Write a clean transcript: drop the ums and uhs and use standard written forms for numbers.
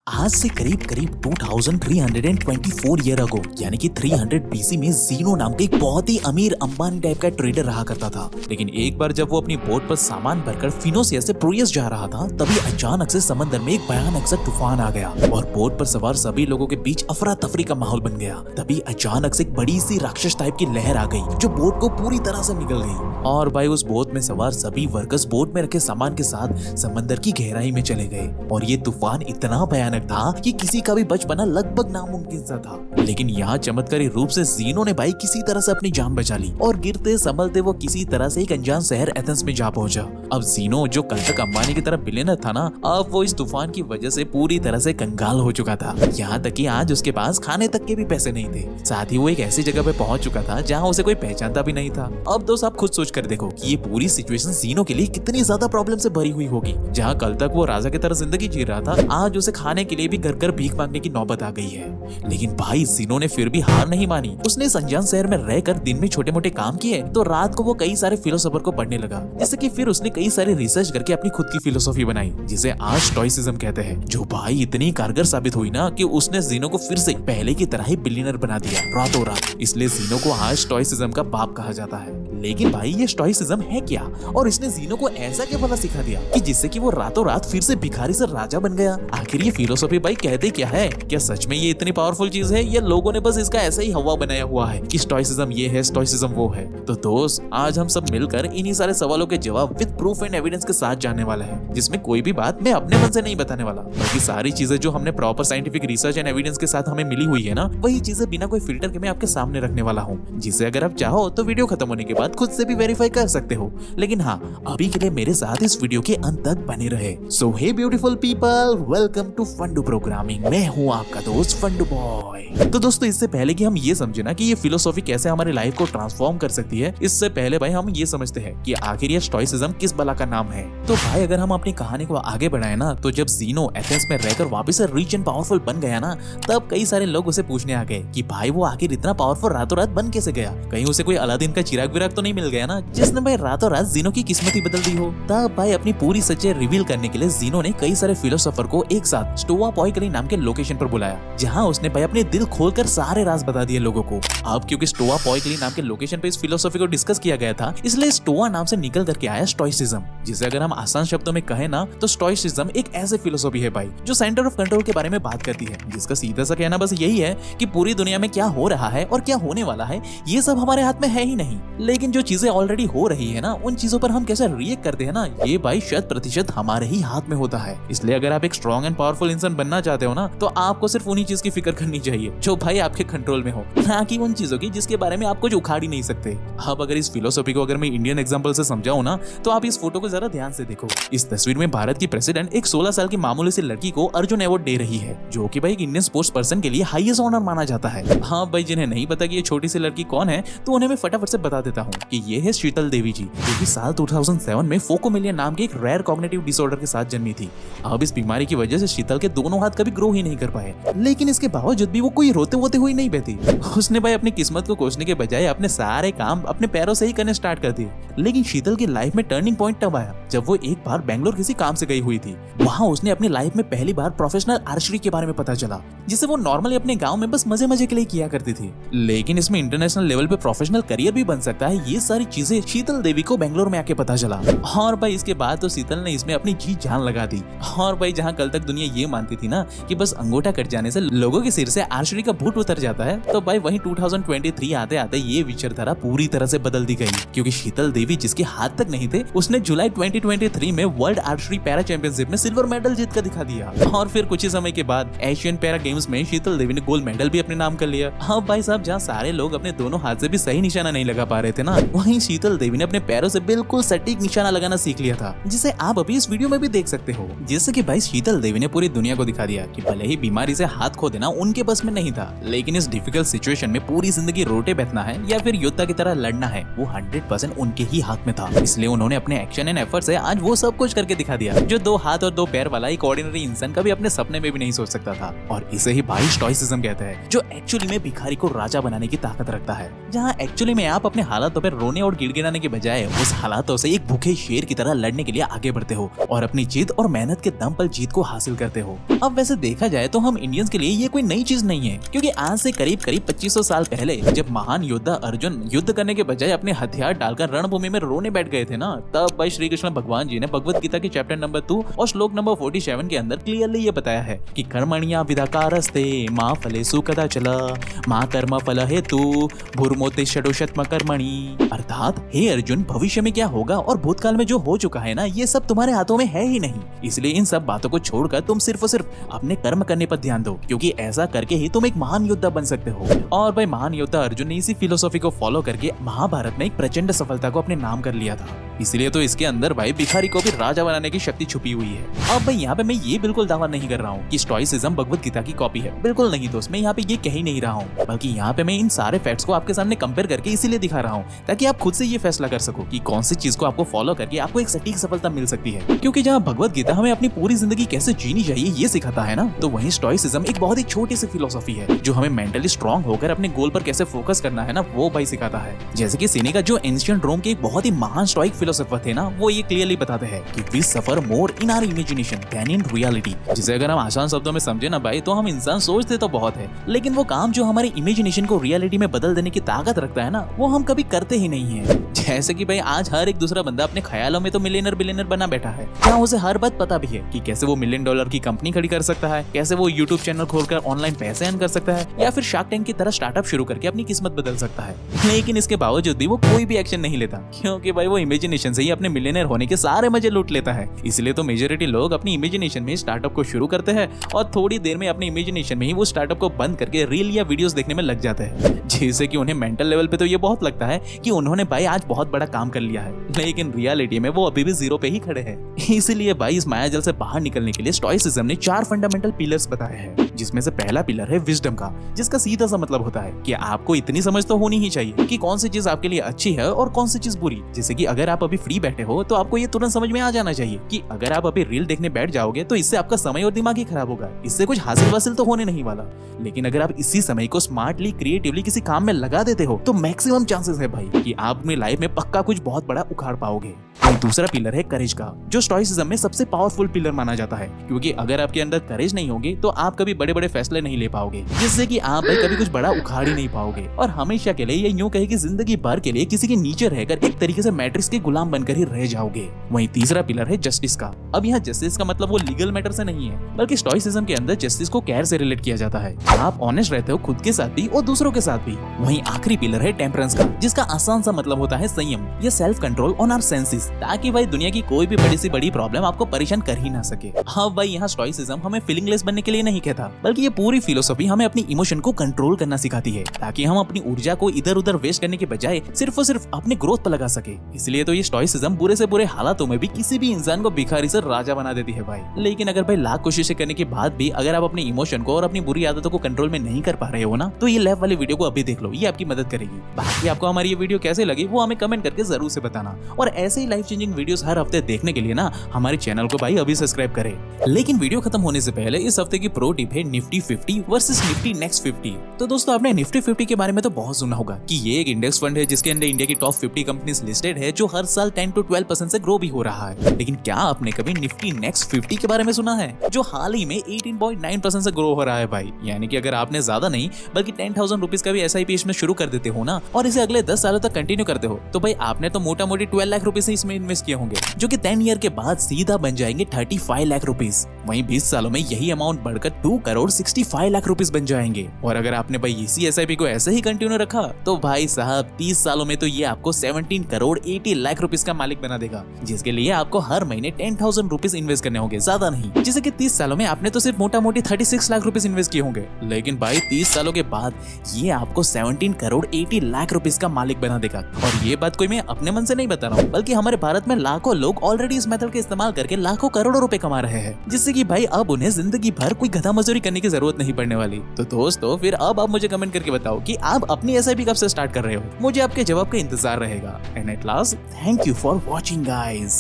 आज से करीब करीब 2324 ईयर अगो यानी कि 300 बीसी में जीनो नाम का एक बहुत ही अमीर अंबानी टाइप का ट्रेडर रहा करता था। लेकिन एक बार जब वो अपनी बोट पर सामान भरकर फिनोसिया से प्रोयस जा रहा था, तभी अचानक से समंदर में एक भयानक सा तूफान आ गया और बोट पर सवार सभी लोगों के बीच अफरा तफरी का माहौल बन गया। तभी अचानक से एक बड़ी सी राक्षस टाइप की लहर आ गई जो बोट को पूरी तरह से निगल गई और भाई उस बोट में सवार सभी वर्कर्स बोट में रखे सामान के साथ समंदर की गहराई में चले गए। और ये तूफान इतना भयानक था कि किसी का भी बच पाना लगभग नामुमकिन सा था। लेकिन यहाँ चमत्कारी रूप से जीनो ने भाई किसी तरह से अपनी जान बचा ली और गिरते संभलते वो किसी तरह से एक अनजान शहर एथेंस में जा पहुंचा। अब जीनो जो कल तक अंबानी की तरह बिलियनर था ना, अब वो इस तूफान की वजह से पूरी तरह से कंगाल हो चुका था। यहाँ तक कि आज उसके पास खाने तक के भी पैसे नहीं थे। साथ ही वो एक ऐसी जगह पे पहुंच चुका था जहाँ उसे कोई पहचानता भी नहीं था। अब दोस्त आप खुद सोच कर देखो कि ये पूरी सिचुएशन जीनो के लिए कितनी ज्यादा प्रॉब्लम से भरी हुई होगी। जहाँ कल तक वो राजा की तरह जिंदगी जी रहा था, आज उसे खाने के लिए भी घर घर भीख मांगने की नौबत आ गई है। लेकिन भाई जीनो ने फिर भी हार नहीं मानी। उसने इस अनजान शहर में रहकर दिन में छोटे मोटे काम किए तो रात को वो कई सारे फिलोसोफर को पढ़ने लगा, जिससे कि फिर उसने कई सारे रिसर्च करके अपनी खुद की फिलोसॉफी बनाई जिसे आज स्टोइसिज्म कहते हैं, जो भाई इतनी कारगर साबित हुई ना कि उसने जीनो को फिर से पहले की तरह ही बिलियनर बना दिया रातों रात। इसलिए जीनो को आज स्टोइसिज्म का बाप कहा जाता है। लेकिन भाई ये स्टोइसिज्म है क्या और इसने जीनो को ऐसा क्या भला सिखा दिया कि जिससे कि वो रातों रात फिर से भिखारी से राजा बन गया? आखिर ये फिलोसॉफी भाई कहते क्या है? क्या सच में ये इतनी पावरफुल चीज है या लोगों ने बस इसका ऐसा ही हवा बनाया हुआ है कि स्टोइसिज्म ये है, स्टोइसिज्म वो है? तो दोस्त आज हम सब मिलकर इन्हीं सारे सवालों के जवाब विद प्रूफ एंड एविडेंस के साथ जानने वाले हैं, जिसमें कोई भी बात मैं अपने मन से नहीं बताने वाला, बल्कि सारी चीजें जो हमने proper scientific research and evidence के साथ हमें मिली हुई है ना, वही चीजें बिना कोई फिल्टर के मैं आपके सामने रखने वाला हूँ, जिसे अगर आप चाहो तो वीडियो खत्म होने के बाद खुद से भी वेरीफाई कर सकते हो। लेकिन हाँ, अभी के लिए मेरे साथ इस वीडियो के अंत तक बने रहे। So hey beautiful people, welcome to Fundoo programming. मैं हूँ आपका दोस्त फंडू बॉय। तो दोस्तों इससे पहले कि हम ये समझे ना कि ये फिलोसॉफी कैसे हमारी लाइफ को ट्रांसफॉर्म कर सकती है, इससे पहले भाई हम ये समझते हैं कि आखिर ये स्टोइसिज्म किस बला का नाम है। तो भाई अगर हम अपनी कहानी को आगे बढ़ाए ना, तो जब जीनो एथेंस में रहकर वापस से रिच एंड पावरफुल बन गया ना, तब कई सारे लोग उसे पूछने आ गए कि भाई वो आखिर इतना पावरफुल रातों रात बन कैसे गया? कहीं उसे कोई अलादीन का चिराग विराग तो नहीं मिल गया ना, जिसने भाई रातों रात जीनो की किस्मत ही बदल दी हो? तब भाई अपनी पूरी सच्चाई रिवील करने के लिए जीनो ने कई सारे फिलोसोफर को एक साथ स्टोआ पॉइकली नाम के लोकेशन पर बुलाया, जहां उसने भाई अपने दिल खोलकर सारे राज बता दिए लोगों को। अब क्योंकि स्टोआ पॉइकली नाम के लोकेशन पे इस फिलोसॉफी को डिस्कस किया गया था, इसलिए स्टोआ नाम से निकल करके आया स्टोइसिज्म, जिसे अगर हम आसान शब्दों में कहें ना, तो स्टोइसिज्म एक ऐसे फिलोसॉफी है भाई जो सेंटर ऑफ कंट्रोल के बारे में बात करती है, जिसका सीधा सा कहना बस यही है कि पूरी दुनिया में क्या हो रहा है और क्या होने वाला है ये सब हमारे हाथ में है ही नहीं, लेकिन जो चीजें ऑलरेडी हो रही है ना, उन चीजों पर हम कैसे रिएक्ट करते हैं ना, ये भाई 100% हमारे ही हाथ में होता है। इसलिए अगर आप एक स्ट्रॉन्ग एंड पावरफुल इंसान बनना चाहते हो ना, तो आपको सिर्फ उन्हीं चीज की फिक्र करनी चाहिए जो भाई आपके कंट्रोल में हो, ना कि उन चीजों की जिसके बारे में आप कुछ उखाड़ ही नहीं सकते। अब अगर इस फिलोसॉफी को अगर मैं इंडियन एग्जांपल से समझाऊं ना, तो आप इस फोटो को जरा ध्यान से देखो। इस तस्वीर में भारत की प्रेसिडेंट एक 16 साल की मामूली सी लड़की को अर्जुन अवार्ड दे रही है, जो कि भाई एक इंडियन स्पोर्ट्स पर्सन के लिए हाईएस्ट ऑनर माना जाता है। हाँ भाई, जिन्हें नहीं पता कि ये छोटी सी लड़की कौन है, तो उन्हें मैं फटाफट से बता देता हूँ कि ये है शीतल देवी जी, जो कि साल 2007 में फोकोमिलिया नाम के एक रेयर कॉग्निटिव डिसऑर्डर के साथ जन्मी थी। अब इस बीमारी की वजह से शीतल के दोनों हाथ कभी ग्रो ही नहीं कर पाए, लेकिन इसके बावजूद भी वो कोई रोते होते हुई नहीं बहती। उसने भाई अपनी किस्मत को कोसने के बजाय अपने सारे काम अपने पैरों से ही करने स्टार्ट कर दिए। लेकिन शीतल की लाइफ में टर्निंग पॉइंट तब आया जब वो एक बार बेंगलोर किसी काम से गई हुई थी। वहाँ उसने अपनी लाइफ में पहली बार प्रोफेशनल आर्चरी के बारे में पता चला, जिसे वो नॉर्मली अपने गांव में बस मजे मजे के लिए किया करती थी। लेकिन इसमें इंटरनेशनल लेवल पे प्रोफेशनल करियर भी बन सकता है, ये सारी चीजें शीतल देवी को बेंगलोर में आके पता चला। और भाई इसके बाद तो शीतल ने इसमें अपनी जी जान लगा दी। और भाई जहाँ कल तक दुनिया ये मानती थी ना कि बस अंगूठा कट जाने से लोगों के सिर से आर्चरी का भूत उतर जाता है, तो भाई वहीं 2023 आते आते ये विचारधारा पूरी तरह से बदल दी गई, क्योंकि शीतल देवी जिसके हाथ तक नहीं थे, उसने जुलाई 2023 में वर्ल्ड आर्चरी पैरा चैंपियनशिप में सिल्वर मेडल जीत कर दिखा दिया। और फिर कुछ ही समय के बाद एशियन पैरा गेम्स में शीतल देवी ने गोल्ड मेडल भी अपने नाम कर लिया। हाँ भाई साहब, जहाँ सारे लोग अपने दोनों हाथ से भी सही निशाना नहीं लगा पा रहे थे ना, वहीं शीतल देवी ने अपने पैरों से बिल्कुल सटीक निशाना लगाना सीख लिया था, जिसे आप अभी इस वीडियो में भी देख सकते हो। जिससे कि भाई शीतल देवी ने पूरी दुनिया को दिखा दिया कि भले ही बीमारी से हाथ खो देना उनके बस में नहीं था, लेकिन इस डिफिकल्ट सिचुएशन में पूरी जिंदगी रोटे बैठना है या फिर योद्धा की तरह लड़ना है, वो 100% उनके ही हाथ में था। इसलिए उन्होंने अपने एक्शन एंड एफर्ट से आज वो सब कुछ करके दिखा दिया जो 2 हाथ और 2 पैर वाला एक ऑर्डिनरी इंसान कभी अपने सपने में भी नहीं सोच सकता था। और इसे ही भाई स्टोइसिज्म कहते हैं, जो एक्चुअली में भिखारी को राजा बनाने की ताकत रखता है। जहाँ एक्चुअली में आप अपने हालातों पर रोने और गिड़गिड़ाने के बजाय उस हालातों से एक भूखे शेर की तरह लड़ने के लिए आगे बढ़ते हो और अपनी जीत और मेहनत के दम पर जीत को हासिल करते हो। अब वैसे देखा जाए तो हम इंडियंस के लिए ये कोई नई चीज नहीं है, क्योंकि आज से करीब 2500 साल पहले जब महान योद्धा अर्जुन युद्ध करने के बजाय अपने हथियार डालकर रणभूमि में रोने बैठ गए थे ना, तब भाई श्री कृष्ण भगवान जी ने भगवत गीता के चैप्टर नंबर 2 और श्लोक नंबर 47 के अंदर क्लियरली ये बताया है कि कर्मण्या विधाकारस्ते मां फलेषु कदाचन मां कर्म फल हेतु भूर्मोते षडोषत्म कर्मणि। अर्थात हे अर्जुन, भविष्य में क्या होगा और भूतकाल में जो हो चुका है ना, ये सब तुम्हारे हाथों में है ही नहीं। इसलिए इन सब बातों को छोड़कर तुम सिर्फ और सिर्फ अपने कर्म करने पर ध्यान दो, क्योंकि ऐसा करके ही तुम एक महान योद्धा बन सकते हो। और भाई महान योद्धा अर्जुन ने इसी फिलोसॉफी को फॉलो करके महाभारत में एक प्रचंड सफलता को अपने नाम कर लिया था। इसलिए तो इसके अंदर भाई भिखारी को भी राजा बनाने की शक्ति छुपी हुई है। अब भाई यहाँ पे मैं ये बिल्कुल दावा नहीं कर रहा हूँ कि स्टोइसिज्म भगवत गीता की कॉपी है, बिल्कुल नहीं दोस्त, मैं यहाँ पे ये कह ही नहीं रहा हूँ, बल्कि यहाँ पे मैं इन सारे फैक्ट्स को आपके सामने कंपेयर करके इसीलिए दिखा रहा हूँ ताकि आप खुद से ये फैसला कर सको कि कौन सी चीज को आपको फॉलो करके आपको एक सटीक सफलता मिल सकती है। क्योंकि जहाँ भगवत गीता हमें अपनी पूरी जिंदगी कैसे जीनी चाहिए ये सिखाता है ना, तो वहीं स्टोइसिज्म एक बहुत ही छोटी सी फिलोसॉफी है जो हमें मेंटली स्ट्रांग होकर अपने गोल पर कैसे फोकस करना है ना, वो भाई सिखाता है। जैसे कि सेनेका जो एंशिएंट रोम के एक बहुत ही महान स्टोइक फिलोसोफर थे ना, वो ये क्लियरली बताते हैं कि we suffer more in our imagination than in reality. जिसे अगर हम आसान शब्दों में समझे ना भाई, तो हम इंसान सोचते तो बहुत है, लेकिन वो काम जो हमारी इमेजिनेशन को रियलिटी में बदल देने की ताकत रखता है ना, वो हम कभी करते ही नहीं है। जैसे कि भाई आज हर एक दूसरा बंदा अपने ख्यालों में तो मिलियनर बिलियनर बना बैठा है, जहाँ उसे हर बात पता भी है कि कैसे वो $1 मिलियन की कंपनी खड़ी कर सकता है, कैसे वो यूट्यूब चैनल खोलकर ऑनलाइन पैसे अर्न कर सकता है, या फिर शार्क टैंक की तरह स्टार्टअप शुरू करके अपनी किस्मत बदल सकता है। लेकिन इसके बावजूद भी वो कोई भी एक्शन नहीं लेता, क्योंकि भाई वो इमेजिनेशन से ही अपने मिलियनर होने के सारे मजे लूट लेता है। इसलिए तो मेजॉरिटी लोग अपनी इमेजिनेशन में स्टार्टअप को शुरू करते हैं और थोड़ी देर में अपनी इमेजिनेशन में ही वो स्टार्टअप को बंद करके रील या वीडियोस देखने में लग जाते हैं, जिससे कि उन्हें मेंटल लेवल पे तो ये बहुत लगता है कि उन्होंने भाई आज बहुत बड़ा काम कर लिया है, लेकिन रियलिटी में वो अभी भी जीरो पे ही खड़े हैं। इसीलिए भाई इस मायाजाल से बाहर निकलने के लिए स्टोइसिज्म ने 4 फंडामेंटल पिलर्स बताए हैं, जिसमें से पहला पिलर है विजडम का, जिसका सीधा सा मतलब होता है कि आपको इतनी समझ तो होनी ही चाहिए कि कौन सी चीज आपके लिए अच्छी है और कौन सी चीज बुरी। जैसे कि अगर आप अभी फ्री बैठे हो तो आपको ये तुरंत समझ में आ जाना चाहिए कि अगर आप अभी रील देखने बैठ जाओगे तो इससे आपका समय और दिमाग ही खराब होगा, इससे कुछ हासिल तो होने नहीं वाला। लेकिन अगर आप इसी समय को स्मार्टली क्रिएटिवली किसी काम में लगा देते हो तो मैक्सिमम चांसेस है भाई कि आप अपनी लाइफ में पक्का कुछ बहुत बड़ा उखाड़ पाओगे। दूसरा पिलर है करेज का, जो स्टोइसिज्म में सबसे पावरफुल पिलर माना जाता है, क्योंकि अगर आपके अंदर करेज नहीं होगी तो आप कभी बड़े बड़े फैसले नहीं ले पाओगे, जिससे कि आप भाई कभी कुछ बड़ा उखाड़ ही नहीं पाओगे और हमेशा के लिए ये यूं कहे कि जिंदगी भर के लिए किसी के नीचे रहकर एक तरीके से मैट्रिक्स के गुलाम बनकर ही रह जाओगे। वहीं तीसरा पिलर है जस्टिस का। अब यहाँ जस्टिस का मतलब वो लीगल मैटर से नहीं है, बल्कि स्टोइसिज्म के अंदर जस्टिस को केयर से रिलेट किया जाता है। आप ऑनेस्ट रहते हो खुद के साथ भी और दूसरों के साथ भी। वहीं आखिरी पिलर है टेम्परेंस का, जिसका आसान सा मतलब होता है संयम या self control on our senses, ताकि भाई दुनिया की कोई भी बड़ी सी बड़ी प्रॉब्लम आपको परेशान कर ही ना सके। हाँ भाई, यहाँ स्टोइसिज्म हमें फीलिंगलेस बनने के लिए नहीं कहता, बल्कि ये पूरी फिलोसॉफी हमें अपनी इमोशन को कंट्रोल करना सिखाती है, ताकि हम अपनी ऊर्जा को इधर उधर वेस्ट करने के बजाय सिर्फ और सिर्फ अपने ग्रोथ पर लगा सके। इसलिए तो ये स्टोइसिज्म बुरे से बुरे हालातों में भी किसी भी इंसान को भिखारी से राजा बना देती है भाई। लेकिन अगर भाई लाख कोशिशें करने के बाद भी अगर आप अपने इमोशन को और अपनी बुरी आदतों को कंट्रोल में नहीं कर पा रहे हो ना, तो ये लेफ्ट वाली वीडियो को अभी देख लो, ये आपकी मदद करेगी। बाकी आपको हमारी ये वीडियो कैसे लगी वो हमें कमेंट करके जरूर से बताना, और ऐसे ही लाइफ चेंजिंग वीडियोस हर हफ्ते देखने के लिए ना हमारे चैनल को भाई अभी सब्सक्राइब करें। लेकिन वीडियो खत्म होने से पहले इस हफ्ते की प्रो टिप है निफ्टी 50 वर्सेस निफ्टी नेक्स्ट 50। तो दोस्तों, आपने निफ्टी 50 के बारे में तो बहुत सुना होगा कि ये एक इंडेक्स फंड है जिसके अंदर इंडिया की टॉप 50 कंपनीज लिस्टेड है, जो हर साल 10 to 12% से ग्रो भी हो रहा है। लेकिन क्या आपने कभी निफ्टी नेक्स्ट 50 के बारे में सुना है, जो हाल ही में 18.9% से ग्रो हो रहा है भाई। यानी कि अगर आपने ज्यादा नहीं बल्कि 10,000 रुपीज का भी SIP इसमें शुरू कर देते हो ना, और इसे अगले 10 सालों तक कंटिन्यू करते हो, तो भाई आपने तो मोटा मोटी 12 लाख रुपीज इसमें इन्वेस्ट किए होंगे, जो कि 10 ईयर के बाद सीधा बन जाएंगे 35 लाख रुपीज। वहीं 20 सालों में यही अमाउंट बढ़कर 2 करोड़ 65 लाख रुपीज बन जाएंगे। और अगर आपने भाई इसी SIP को ऐसे ही कंटिन्यू रखा तो भाई साहब 30 सालों में तो ये आपको 17 करोड़ 80 लाख रुपीज का मालिक बना देगा, जिसके लिए आपको हर महीने 10,000 रुपीज इन्वेस्ट करने होंगे, ज्यादा नहीं। जैसे कि 30 सालों में आपने तो सिर्फ मोटा मोटी 36 लाख रुपीज इन्वेस्ट किए होंगे, लेकिन भाई 30 सालों के बाद ये आपको 17 करोड़ 80 लाख रुपीज का मालिक बना देगा। और ये बात कोई मैं अपने मन से नहीं बता रहा हूँ, बल्कि हमारे भारत में लाखों लोग ऑलरेडी इस मेथड का इस्तेमाल करके लाखों करोड़ों रुपए कमा रहे हैं, जिससे कि भाई अब उन्हें जिंदगी भर कोई गधा मजदूरी करने की जरूरत नहीं पड़ने वाली। तो दोस्तों, फिर अब आप मुझे कमेंट करके बताओ कि आप अपनी SIP कब से स्टार्ट कर रहे हो। मुझे आपके जवाब का इंतजार रहेगा। And at last, thank you for watching guys.